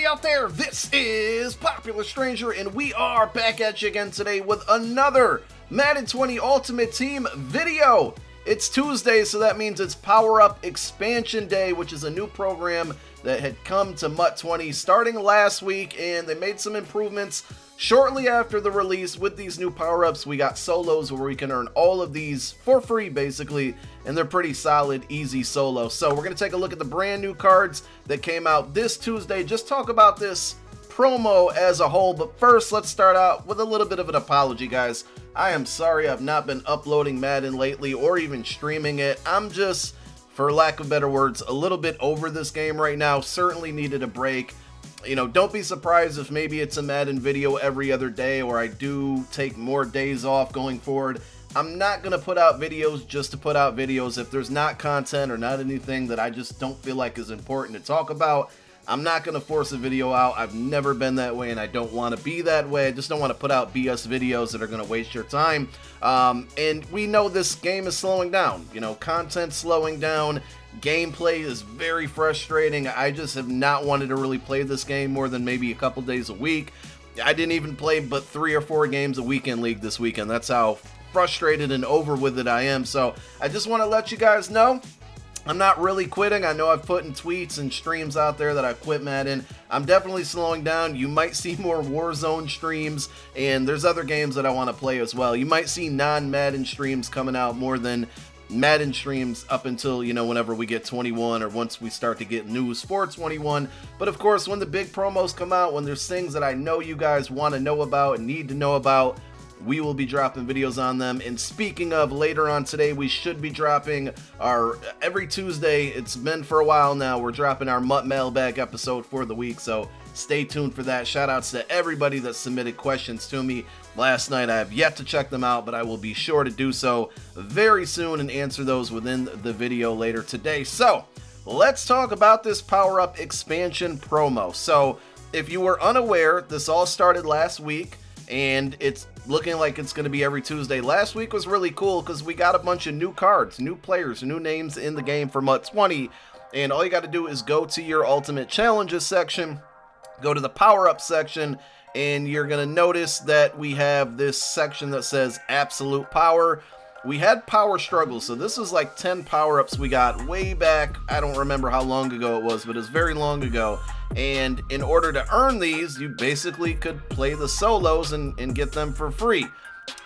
everybody out there, this is Popular Stranger, and we are back at you again today with another Madden 20 Ultimate Team video. It's Tuesday, so that means it's Power Up Expansion Day, which is a new program that had come to MUT 20 starting last week, and they made some improvements shortly after the release. With these new power-ups, we got solos where we can earn all of these for free, basically, and they're pretty solid, easy solos. So we're going to take a look at the brand new cards that came out this Tuesday, just talk about this promo as a whole. But first, let's start out with a little bit of an apology, guys. I am sorry I've not been uploading Madden lately or even streaming it. I'm just, for lack of better words, a little bit over this game right now. Certainly needed a break. You know, don't be surprised if maybe it's a Madden video every other day, or I do take more days off going forward. I'm not going to put out videos just to put out videos. If there's not content or not anything that I just don't feel like is important to talk about, I'm not going to force a video out. I've never been that way, and I don't want to be that way. I just don't want to put out BS videos that are going to waste your time. And we know this game is slowing down. You know, content's slowing down. Gameplay is very frustrating. I just have not wanted to really play this game more than maybe a couple days a week. I didn't even play but 3 or 4 games a weekend league this weekend. That's how frustrated and over with it I am. So I just want to let you guys know I'm not really quitting. I know I've put in tweets and streams out there that I quit Madden. I'm definitely slowing down. You might see more Warzone streams, and there's other games that I want to play as well. You might see non-Madden streams coming out more than Madden streams up until, you know, whenever we get 21 or once we start to get news for 21. But of course, when the big promos come out, when there's things that I know you guys want to know about and need to know about, we will be dropping videos on them. And speaking of, later on today, we should be dropping our, every Tuesday, it's been for a while now, we're dropping our MUT mailbag episode for the week, so stay tuned for that. Shout outs to everybody that submitted questions to me last night. I have yet to check them out, but I will be sure to do so very soon and answer those within the video later today. So let's talk about this Power Up Expansion promo. So if you were unaware, this all started last week, and it's looking like it's going to be every Tuesday. Last week was really cool because we got a bunch of new cards, new players, new names in the game for MUT 20, and all you got to do is go to your Ultimate Challenges section, go to the Power Up section, and you're going to notice that we have this section that says Absolute Power. We had Power Struggle, so this is like 10 power-ups we got way back. I don't remember how long ago it was, but it was very long ago. And in order to earn these, you basically could play the solos and get them for free.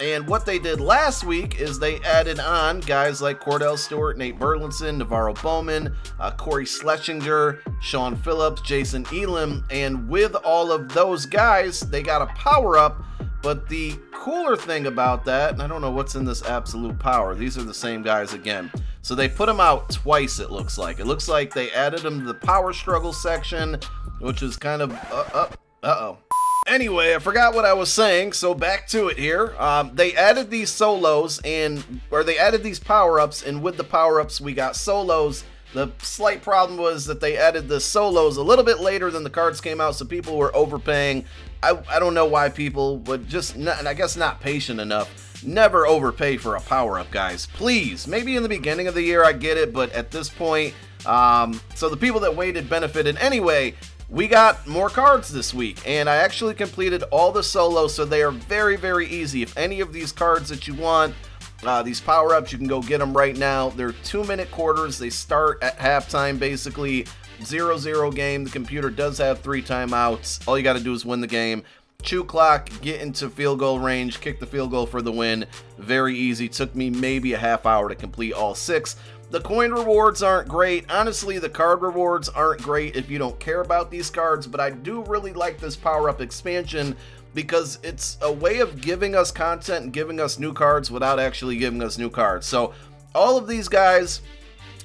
And what they did last week is they added on guys like Cordell Stewart, Nate Burleson, Navarro Bowman, Corey Schlesinger, Sean Phillips, Jason Elam, and with all of those guys, they got a power-up. But the cooler thing about that, and I don't know what's in this Absolute Power, these are the same guys again. So they put them out twice, it looks like. It looks like they added them to the Power Struggle section, which is kind of, uh-oh. Anyway, I forgot what I was saying, so back to it here. They added these solos, or they added these power-ups, and with the power-ups, we got solos. The slight problem was that they added the solos a little bit later than the cards came out, so people were overpaying. I don't know why people would just, not, and I guess not patient enough. Never overpay for a power-up, guys. Please. Maybe in the beginning of the year I get it, but at this point, so the people that waited benefited. Anyway, we got more cards this week, and I actually completed all the solos, so they are very, very easy. If any of these cards that you want, these power-ups, you can go get them right now. They're 2-minute quarters. They start at halftime, basically. 0-0 game. The computer does have 3 timeouts. All you got to do is win the game. Chew clock, get into field goal range, kick the field goal for the win. Very easy. Took me maybe a half hour to complete all 6. The coin rewards aren't great. Honestly, the card rewards aren't great if you don't care about these cards, but I do really like this power-up expansion because it's a way of giving us content and giving us new cards without actually giving us new cards. So all of these guys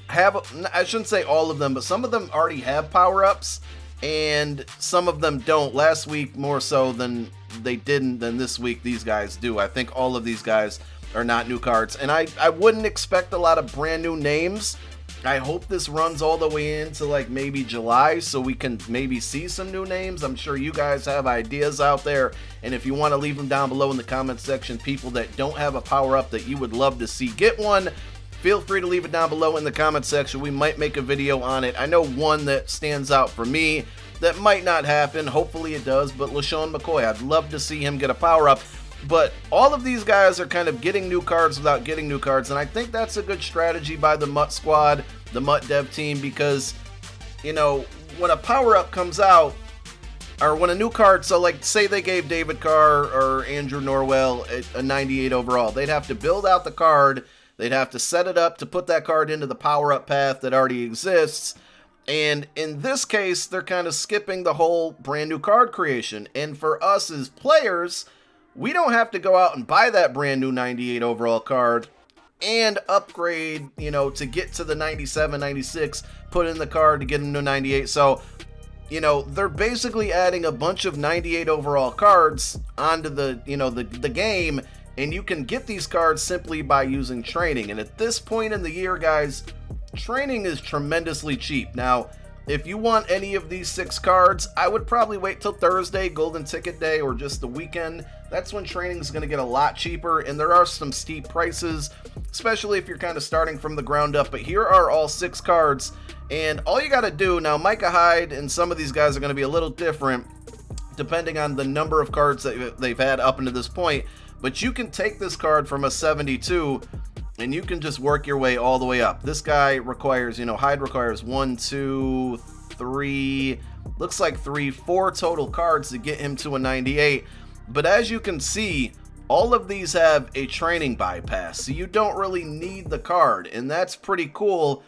have, I shouldn't say all of them, but some of them already have power-ups and some of them don't. Last week more so than they didn't than this week these guys do. I think all of these guys are not new cards, and I wouldn't expect a lot of brand new names. I hope this runs all the way into like maybe July so we can maybe see some new names. I'm sure you guys have ideas out there, and if you want to leave them down below in the comment section, people that don't have a power-up that you would love to see get one, feel free to leave it down below in the comment section. We might make a video on it. I know one that stands out for me that might not happen. Hopefully it does, but LaShawn McCoy, I'd love to see him get a power-up. But all of these guys are kind of getting new cards without getting new cards, and I think that's a good strategy by the Mutt squad, the Mutt dev team, because, you know, when a power-up comes out, or when a new card, so like say they gave David Carr or Andrew Norwell a 98 overall, they'd have to build out the card, they'd have to set it up to put that card into the power-up path that already exists, and in this case, they're kind of skipping the whole brand new card creation, and for us as players, we don't have to go out and buy that brand new 98 overall card and upgrade, you know, to get to the 97, 96, put in the card to get into 98. So, you know, they're basically adding a bunch of 98 overall cards onto the, you know, the game, and you can get these cards simply by using training. And at this point in the year, guys, training is tremendously cheap. Now, if you want any of these 6 cards, I would probably wait till Thursday, Golden Ticket Day, or just the weekend. That's when training is going to get a lot cheaper, and there are some steep prices, especially if you're kind of starting from the ground up. But here are all 6 cards, and all you got to do, now Micah Hyde and some of these guys are going to be a little different depending on the number of cards that they've had up until this point, but you can take this card from a 72 and you can just work your way all the way up. This guy requires, you know, Hyde requires 1, 2, 3, looks like 3, 4 total cards to get him to a 98. But as you can see, all of these have a training bypass, so you don't really need the card, and that's pretty cool.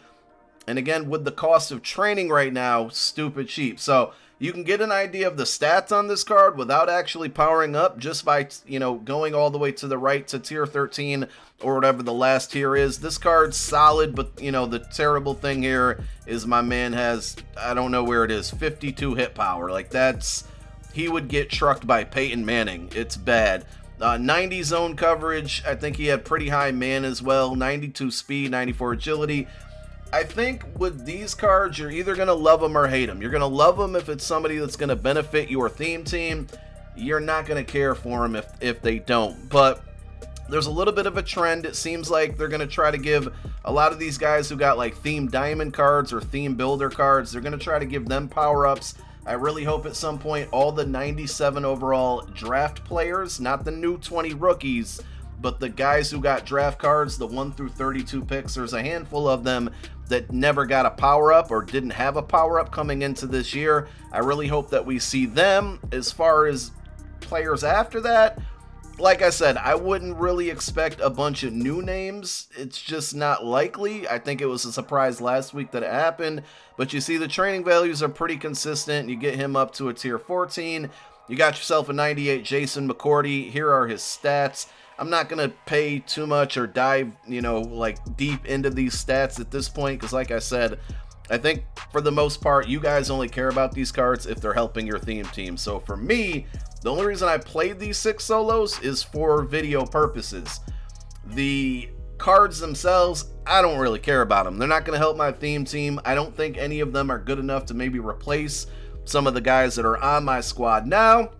And again, with the cost of training right now, stupid cheap. So you can get an idea of the stats on this card without actually powering up, just by, you know, going all the way to the right to tier 13 or whatever the last tier is. This card's solid, but, you know, the terrible thing here is my man has, I don't know where it is, 52 hit power. Like, that's, he would get trucked by Peyton Manning. It's bad. 90 zone coverage. I think he had pretty high man as well. 92 speed, 94 agility. I think with these cards, you're either going to love them or hate them. You're going to love them if it's somebody that's going to benefit your theme team. You're not going to care for them if they don't. But there's a little bit of a trend. It seems like they're going to try to give a lot of these guys who got like theme diamond cards or theme builder cards, they're going to try to give them power-ups. I really hope at some point all the 97 overall draft players, not the new 20 rookies, but the guys who got draft cards, the 1 through 32 picks, there's a handful of them that never got a power-up or didn't have a power-up coming into this year. I really hope that we see them. As far as players after that, like I said, I wouldn't really expect a bunch of new names. It's just not likely. I think it was a surprise last week that it happened. But you see the training values are pretty consistent. You get him up to a tier 14. You got yourself a 98 Jason Mccarty. Here are his stats. I'm not going to pay too much or dive, you know, like deep into these stats at this point, because like I said, I think for the most part, you guys only care about these cards if they're helping your theme team. So for me, the only reason I played these 6 solos is for video purposes. The cards themselves, I don't really care about them. They're not going to help my theme team. I don't think any of them are good enough to maybe replace some of the guys that are on my squad now.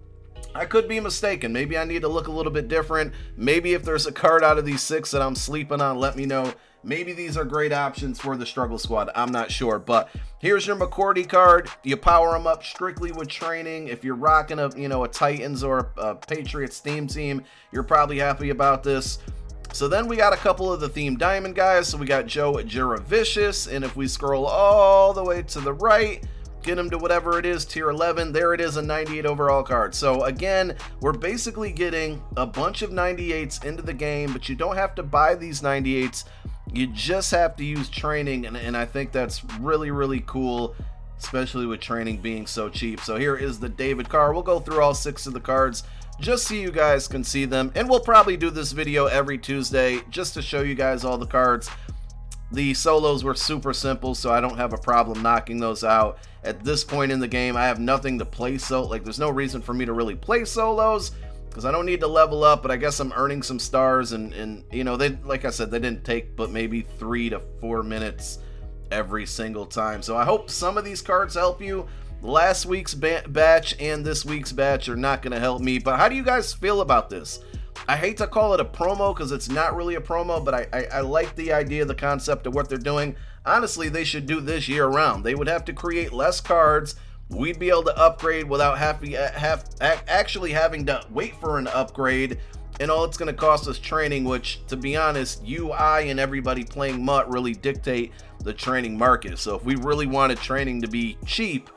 I could be mistaken. Maybe I need to look a little bit different. Maybe if there's a card out of these 6 that I'm sleeping on, let me know. Maybe these are great options for the struggle squad. I'm not sure. But here's your Mccourty card. You power them up strictly with training. If you're rocking a, you know, a Titans or a Patriots theme team, you're probably happy about this. So then we got a couple of the theme diamond guys. So we got Joe Juravicious, and if we scroll all the way to the right, get him to whatever it is, tier 11, there it is, a 98 overall card. So again, we're basically getting a bunch of 98s into the game, but you don't have to buy these 98s. You just have to use training, and I think that's really, really cool, especially with training being so cheap. So here is the David Carr. We'll go through all 6 of the cards just so you guys can see them, and we'll probably do this video every Tuesday just to show you guys all the cards. The solos were super simple, so I don't have a problem knocking those out. At this point in the game, I have nothing to play, so like there's no reason for me to really play solos because I don't need to level up, but I guess I'm earning some stars, and you know, they, like I said, they didn't take but maybe 3 to 4 minutes every single time. So I hope some of these cards help you. Last week's batch and this week's batch are not going to help me, but how do you guys feel about this? I hate to call it a promo because it's not really a promo, but I like the idea, the concept of what they're doing. Honestly, they should do this year round. They would have to create less cards, we'd be able to upgrade without actually having to wait for an upgrade. And all it's going to cost us training, which, to be honest, you, I, and everybody playing MUT really dictate the training market. So if we really wanted training to be cheap,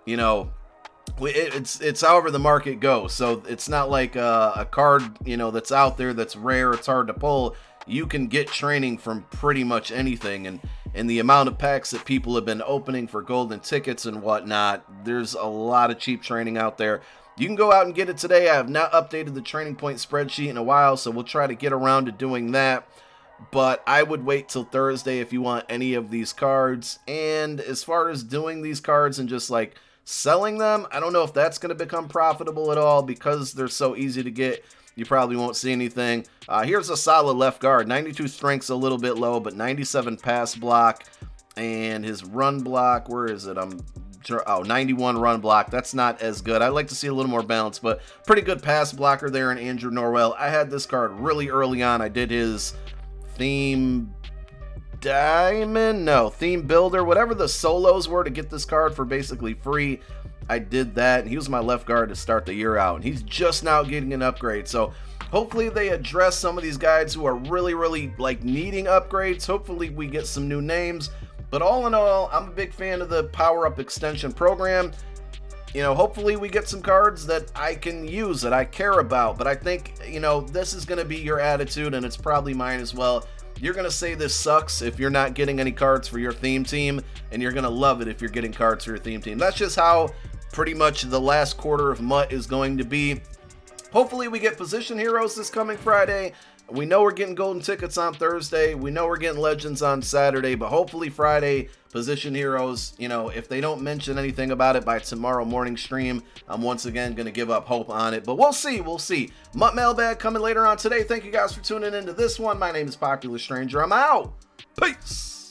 you know, it's however the market goes. So it's not like a card, you know, that's out there that's rare, it's hard to pull. You can get training from pretty much anything. And the amount of packs that people have been opening for golden tickets and whatnot, there's a lot of cheap training out there. You can go out and get it today. I have not updated the training point spreadsheet in a while, so we'll try to get around to doing that. But I would wait till Thursday if you want any of these cards. And as far as doing these cards and just like selling them, I don't know if that's going to become profitable at all because they're so easy to get. You probably won't see anything. Here's a solid left guard. 92 strength's a little bit low, but 97 pass block. And his run block, where is it? 91 run block. That's not as good. I'd like to see a little more balance, but pretty good pass blocker there in Andrew Norwell. I had this card really early on. I did his theme builder, whatever the solos were to get this card for basically free. I did that, and he was my left guard to start the year out, and he's just now getting an upgrade. So hopefully they address some of these guys who are really like needing upgrades. Hopefully we get some new names. But all in all, I'm a big fan of the Power Up Extension program. You know, hopefully we get some cards that I can use, that I care about. But I think, you know, this is going to be your attitude, and it's probably mine as well. You're going to say this sucks if you're not getting any cards for your theme team, and you're going to love it if you're getting cards for your theme team. That's just how pretty much the last quarter of MUT is going to be. Hopefully we get position heroes this coming Friday. We know we're getting golden tickets on Thursday. We know we're getting legends on Saturday, but hopefully Friday, position heroes, you know, if they don't mention anything about it by tomorrow morning stream, I'm once again going to give up hope on it, but we'll see. MUT Mailbag coming later on today. Thank you guys for tuning into this one. My name is Popular Stranger. I'm out. Peace.